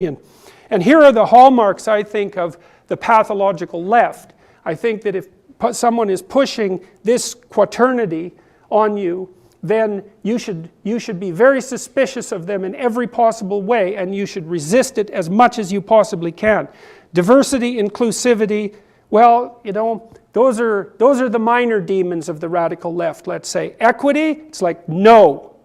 And here are the hallmarks, I think, of the pathological left. I think that if someone is pushing this quaternity on you, then you should be very suspicious of them in every possible way, and you should resist it as much as you possibly can. Diversity, inclusivity, well, you know, those are the minor demons of the radical left, let's say. Equity, it's like, no,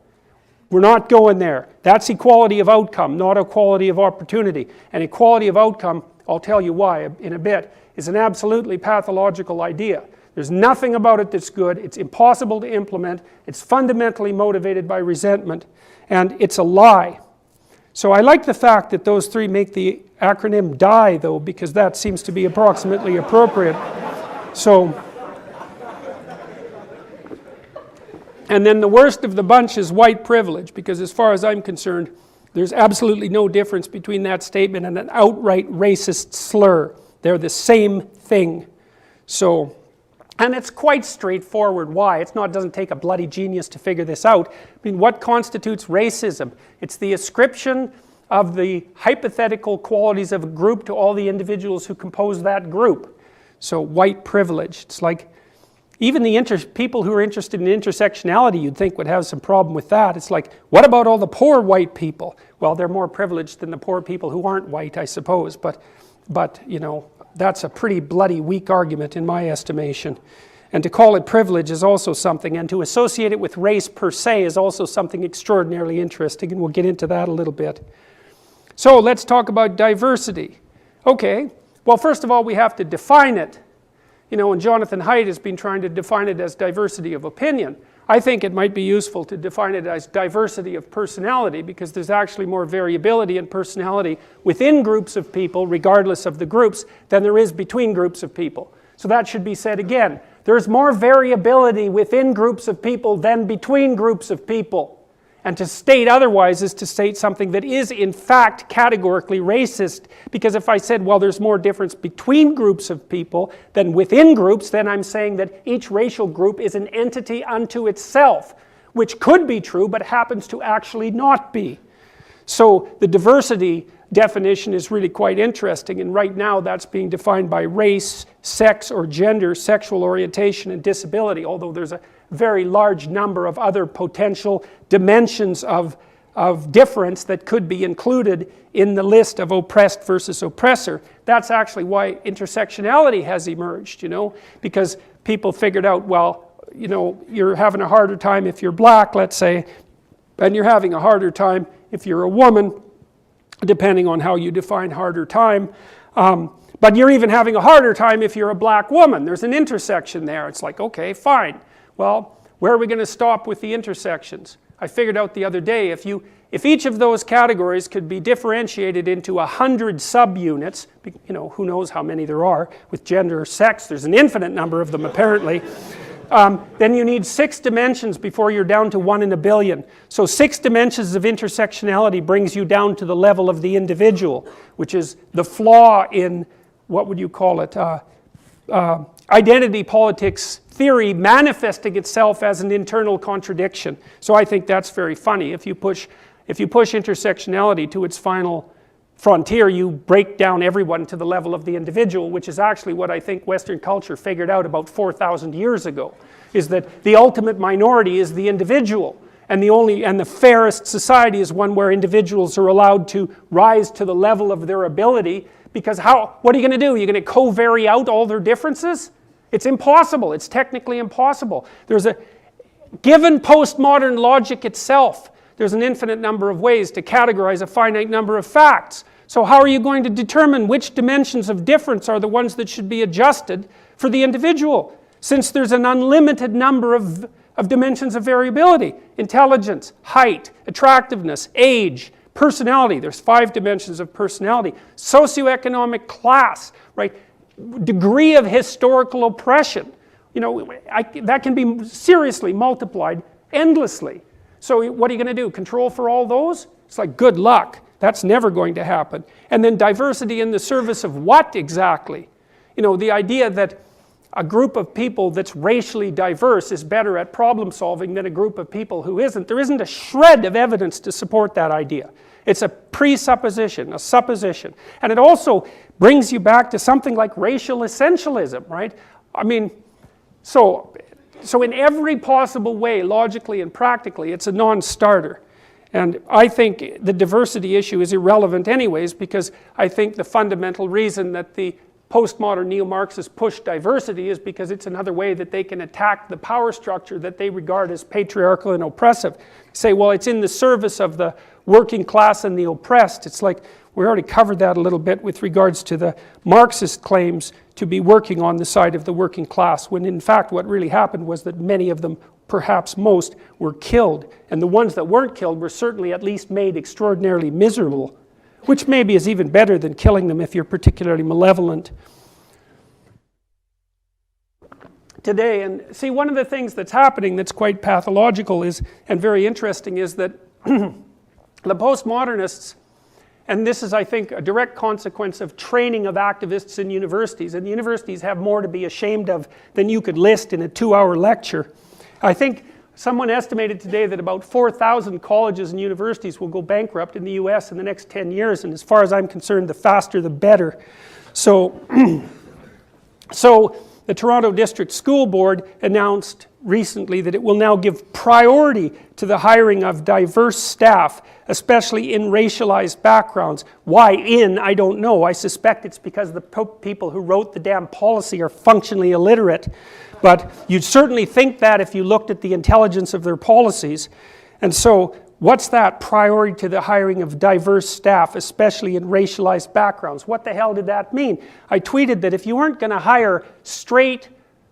we're not going there. That's equality of outcome, not equality of opportunity. And equality of outcome, I'll tell you why in a bit, is an absolutely pathological idea. There's nothing about it that's good. It's impossible to implement. It's fundamentally motivated by resentment. And it's a lie. So I like the fact that those three make the acronym DIE, though, because that seems to be approximately appropriate. So, and then the worst of the bunch is white privilege, because as far as I'm concerned, there's absolutely no difference between that statement and an outright racist slur. They're the same thing. So, and it's quite straightforward why. It doesn't take a bloody genius to figure this out. I mean, what constitutes racism? It's the ascription of the hypothetical qualities of a group to all the individuals who compose that group. So white privilege. It's like, even the people who are interested in intersectionality you'd think would have some problem with that. It's like, what about all the poor white people? Well, they're more privileged than the poor people who aren't white, I suppose. But you know, that's a pretty bloody weak argument in my estimation. And to call it privilege is also something, and to associate it with race per se is also something extraordinarily interesting, and we'll get into that a little bit. So let's talk about diversity. Okay, well, first of all, we have to define it. You know, and Jonathan Haidt has been trying to define it as diversity of opinion. I think it might be useful to define it as diversity of personality, because there's actually more variability in personality within groups of people, regardless of the groups, than there is between groups of people. So that should be said again. There's more variability within groups of people than between groups of people. And to state otherwise is to state something that is in fact categorically racist, because if I said, well, there's more difference between groups of people than within groups, then I'm saying that each racial group is an entity unto itself, which could be true but happens to actually not be. So the diversity definition is really quite interesting, and right now that's being defined by race, sex or gender, sexual orientation and disability, although there's a very large number of other potential dimensions of difference that could be included in the list of oppressed versus oppressor. That's actually why intersectionality has emerged, you know, because people figured out, well, you know, you're having a harder time if you're black, let's say, and you're having a harder time if you're a woman, depending on how you define harder time. But you're even having a harder time if you're a black woman. There's an intersection there. It's like, okay, fine. Well, where are we going to stop with the intersections? I figured out the other day, if each of those categories could be differentiated into 100 subunits, you know, who knows how many there are, with gender or sex, there's an infinite number of them apparently, then you need 6 dimensions before you're down to 1 in a billion. So 6 dimensions of intersectionality brings you down to the level of the individual, which is the flaw in, what would you call it, identity politics theory manifesting itself as an internal contradiction. So I think that's very funny. If you push intersectionality to its final frontier, you break down everyone to the level of the individual, which is actually what I think Western culture figured out about 4,000 years ago, is that the ultimate minority is the individual, and the fairest society is one where individuals are allowed to rise to the level of their ability, because what are you going to do? You're going to co-vary out all their differences? It's impossible. It's technically impossible. Given postmodern logic itself, there's an infinite number of ways to categorize a finite number of facts. So how are you going to determine which dimensions of difference are the ones that should be adjusted for the individual, since there's an unlimited number of dimensions of variability? Intelligence, height, attractiveness, age, personality. There's 5 dimensions of personality. Socioeconomic class, right? Degree of historical oppression. You know, that can be seriously multiplied endlessly. So what are you going to do? Control for all those? It's like, good luck. That's never going to happen. And then diversity in the service of what exactly? You know, the idea that a group of people that's racially diverse is better at problem solving than a group of people who isn't. There isn't a shred of evidence to support that idea. It's a presupposition, a supposition. And it also brings you back to something like racial essentialism, right? I mean, so in every possible way, logically and practically, it's a non-starter. And I think the diversity issue is irrelevant anyways, because I think the fundamental reason that the postmodern neo-Marxists push diversity is because it's another way that they can attack the power structure that they regard as patriarchal and oppressive. Say, well, it's in the service of the working class and the oppressed. It's like, we already covered that a little bit with regards to the Marxist claims to be working on the side of the working class, when in fact what really happened was that many of them, perhaps most, were killed. And the ones that weren't killed were certainly at least made extraordinarily miserable, which maybe is even better than killing them if you're particularly malevolent. Today, and see, one of the things that's happening that's quite pathological is, and very interesting, is that the postmodernists, and this is, I think, a direct consequence of training of activists in universities, and the universities have more to be ashamed of than you could list in a 2-hour lecture. I think someone estimated today that about 4,000 colleges and universities will go bankrupt in the US in the next 10 years, and as far as I'm concerned, the faster the better. So, the Toronto District School Board announced recently that it will now give priority to the hiring of diverse staff, especially in racialized backgrounds. Why in? I don't know. I suspect it's because the people who wrote the damn policy are functionally illiterate. But you'd certainly think that if you looked at the intelligence of their policies. And so, what's that? Priority to the hiring of diverse staff, especially in racialized backgrounds. What the hell did that mean? I tweeted that if you weren't going to hire straight,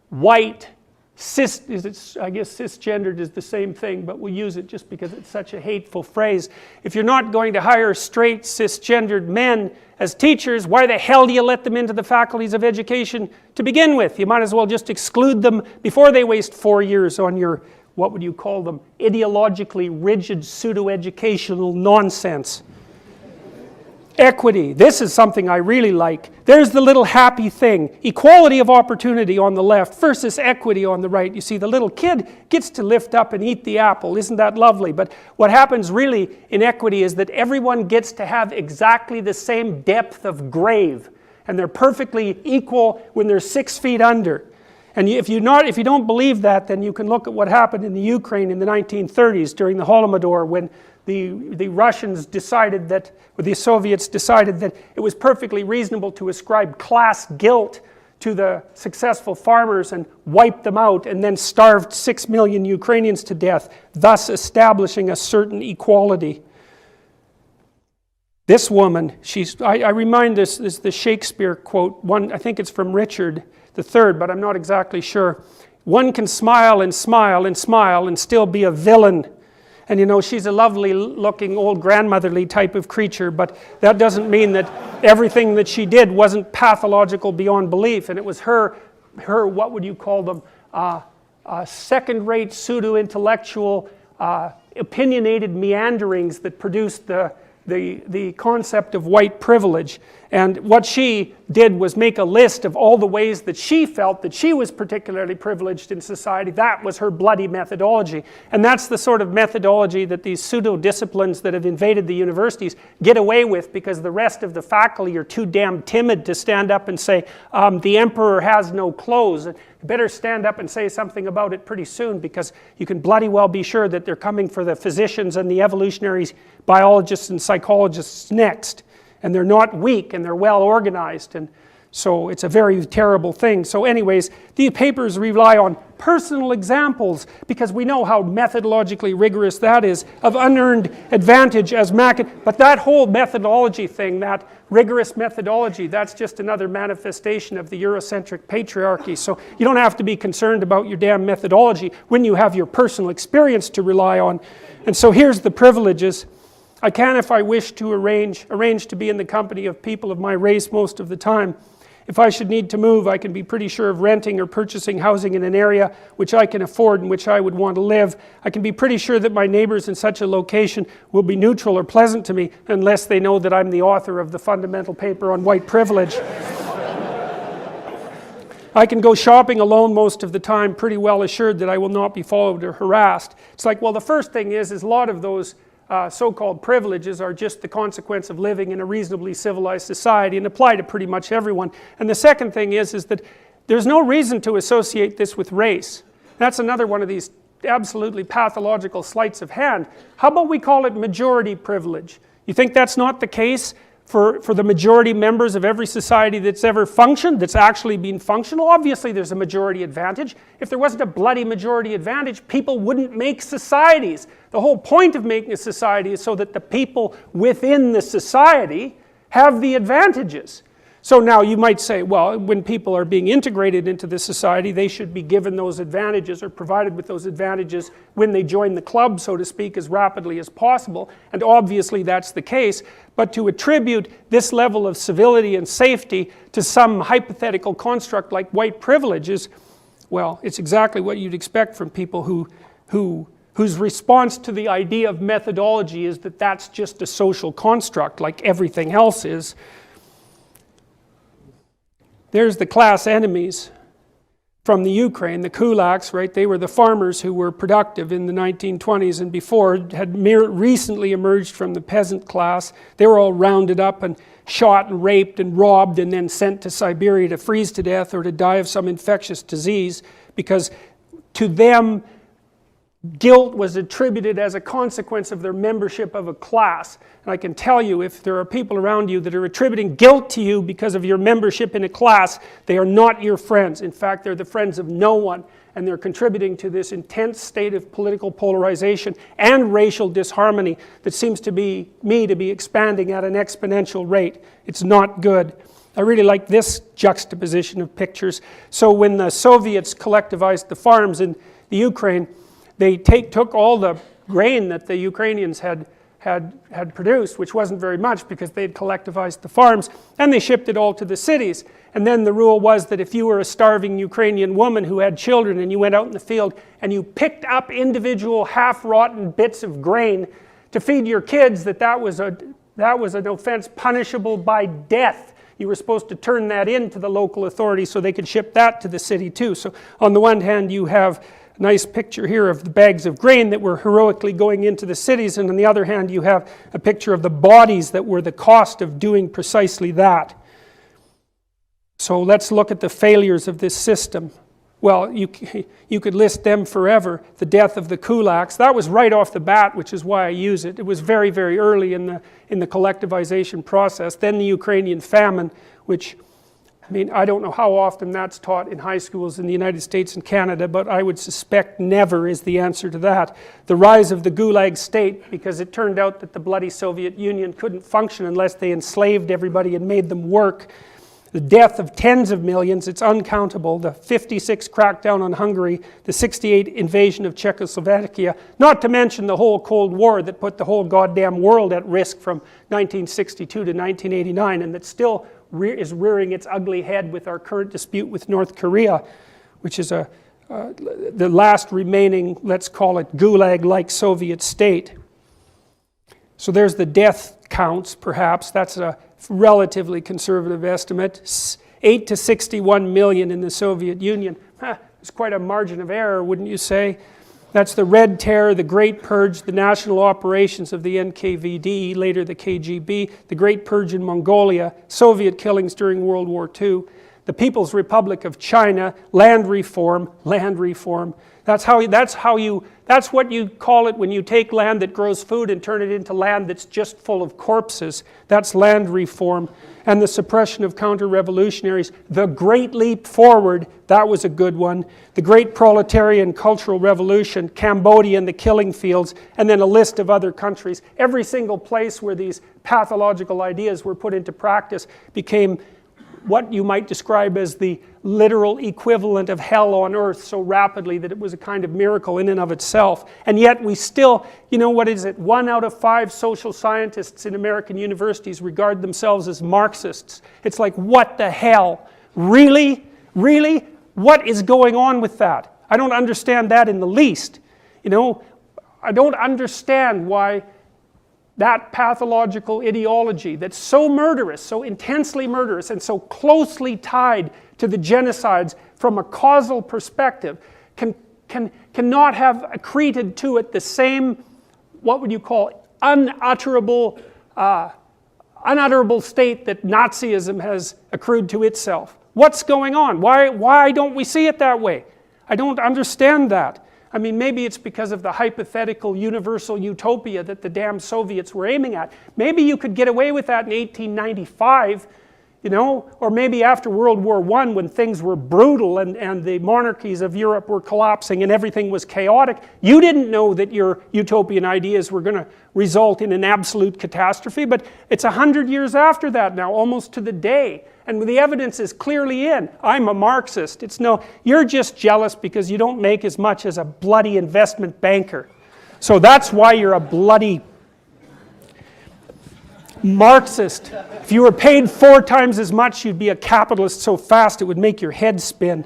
white, I guess cisgendered is the same thing, but we'll use it just because it's such a hateful phrase. If you're not going to hire straight, cisgendered men as teachers, why the hell do you let them into the faculties of education to begin with? You might as well just exclude them before they waste 4 years on your, what would you call them, ideologically rigid pseudo-educational nonsense. Equity, this is something I really like. There's the little happy thing. Equality of opportunity on the left versus equity on the right. You see, the little kid gets to lift up and eat the apple. Isn't that lovely? But what happens really in equity is that everyone gets to have exactly the same depth of grave. And they're perfectly equal when they're 6 feet under. And if you don't believe that, then you can look at what happened in the Ukraine in the 1930s during the Holodomor, when the Russians decided that, or the Soviets decided that it was perfectly reasonable to ascribe class guilt to the successful farmers and wipe them out, and then starved 6 million Ukrainians to death, thus establishing a certain equality. This woman, I remind this is the Shakespeare quote, I think it's from Richard III, but I'm not exactly sure. One can smile and smile and smile and still be a villain. And you know, she's a lovely looking old grandmotherly type of creature, but that doesn't mean that everything that she did wasn't pathological beyond belief. And it was her what would you call them, second-rate pseudo-intellectual opinionated meanderings that produced the concept of white privilege. And what she did was make a list of all the ways that she felt that she was particularly privileged in society. That was her bloody methodology. And that's the sort of methodology that these pseudo-disciplines that have invaded the universities get away with, because the rest of the faculty are too damn timid to stand up and say, the emperor has no clothes. You better stand up and say something about it pretty soon, because you can bloody well be sure that they're coming for the physicians and the evolutionary biologists and psychologists next. And they're not weak, and they're well organized, and so it's a very terrible thing. So anyways, these papers rely on personal examples, because we know how methodologically rigorous that is, of unearned advantage as but that whole methodology thing, that rigorous methodology, that's just another manifestation of the Eurocentric patriarchy. So you don't have to be concerned about your damn methodology when you have your personal experience to rely on. And so here's the privileges. I can, if I wish to, arrange to be in the company of people of my race most of the time. If I should need to move, I can be pretty sure of renting or purchasing housing in an area which I can afford and which I would want to live. I can be pretty sure that my neighbors in such a location will be neutral or pleasant to me, unless they know that I'm the author of the fundamental paper on white privilege. I can go shopping alone most of the time, pretty well assured that I will not be followed or harassed. It's like, well, the first thing is a lot of those so-called privileges are just the consequence of living in a reasonably civilized society and apply to pretty much everyone. And the second thing is that there's no reason to associate this with race. That's another one of these absolutely pathological sleights of hand. How about we call it majority privilege? You think that's not the case for the majority members of every society that's ever functioned, that's actually been functional? Obviously there's a majority advantage. If there wasn't a bloody majority advantage, people wouldn't make societies. The whole point of making a society is so that the people within the society have the advantages. So now you might say, well, when people are being integrated into the society, they should be given those advantages or provided with those advantages when they join the club, so to speak, as rapidly as possible. And obviously that's the case. But to attribute this level of civility and safety to some hypothetical construct like white privilege is, well, it's exactly what you'd expect from people whose response to the idea of methodology is that that's just a social construct like everything else is. There's the class enemies from the Ukraine, the kulaks, right? They were the farmers who were productive in the 1920s and before, had recently emerged from the peasant class. They were all rounded up and shot and raped and robbed and then sent to Siberia to freeze to death or to die of some infectious disease, because to them guilt was attributed as a consequence of their membership of a class. And I can tell you, if there are people around you that are attributing guilt to you because of your membership in a class, they are not your friends. In fact, they're the friends of no one, and they're contributing to this intense state of political polarization and racial disharmony that seems to be expanding at an exponential rate. It's not good. I really like this juxtaposition of pictures. So when the Soviets collectivized the farms in the Ukraine, they took all the grain that the Ukrainians had produced, which wasn't very much because they had collectivized the farms, and they shipped it all to the cities. And then the rule was that if you were a starving Ukrainian woman who had children and you went out in the field and you picked up individual half-rotten bits of grain to feed your kids, that was an offense punishable by death. You were supposed to turn that in to the local authorities so they could ship that to the city too. So on the one hand you have a nice picture here of the bags of grain that were heroically going into the cities, and on the other hand you have a picture of the bodies that were the cost of doing precisely that. So let's look at the failures of this system. Well, you could list them forever. The death of the kulaks, that was right off the bat, which is why I use it. It was very, very early in the collectivization process. Then the Ukrainian famine, which, I mean, I don't know how often that's taught in high schools in the United States and Canada, but I would suspect never is the answer to that. The rise of the Gulag state, because it turned out that the bloody Soviet Union couldn't function unless they enslaved everybody and made them work. The death of tens of millions, it's uncountable. The 56 crackdown on Hungary, the 68 invasion of Czechoslovakia, not to mention the whole Cold War that put the whole goddamn world at risk from 1962 to 1989, and that still is rearing its ugly head with our current dispute with North Korea, which is the last remaining, let's call it, Gulag-like Soviet state. So there's the death counts, perhaps. That's a relatively conservative estimate. 8 to 61 million in the Soviet Union. It's quite a margin of error, wouldn't you say? That's the Red Terror, the Great Purge, the national operations of the NKVD, later the KGB, the Great Purge in Mongolia, Soviet killings during World War II, the People's Republic of China, land reform. That's what you call it when you take land that grows food and turn it into land that's just full of corpses. That's land reform. And the suppression of counter-revolutionaries. The Great Leap Forward, that was a good one. The Great Proletarian Cultural Revolution, Cambodia and the killing fields, and then a list of other countries. Every single place where these pathological ideas were put into practice became what you might describe as the literal equivalent of hell on earth so rapidly that it was a kind of miracle in and of itself. And yet we still, you know, what is it? 1 out of 5 social scientists in American universities regard themselves as Marxists. It's like, what the hell? Really? Really? What is going on with that? I don't understand that in the least. You know, I don't understand why that pathological ideology that's so murderous, so intensely murderous, and so closely tied to the genocides from a causal perspective cannot have accreted to it the same, what would you call, unutterable state that Nazism has accrued to itself. What's going on? Why don't we see it that way? I don't understand that. I mean, maybe it's because of the hypothetical universal utopia that the damn Soviets were aiming at. Maybe you could get away with that in 1895, you know, or maybe after World War I when things were brutal and the monarchies of Europe were collapsing and everything was chaotic. You didn't know that your utopian ideas were going to result in an absolute catastrophe, but it's 100 years after that now, almost to the day. And the evidence is clearly in. I'm a Marxist. It's no, you're just jealous because you don't make as much as a bloody investment banker. So that's why you're a bloody Marxist. If you were paid 4 times as much, you'd be a capitalist so fast it would make your head spin.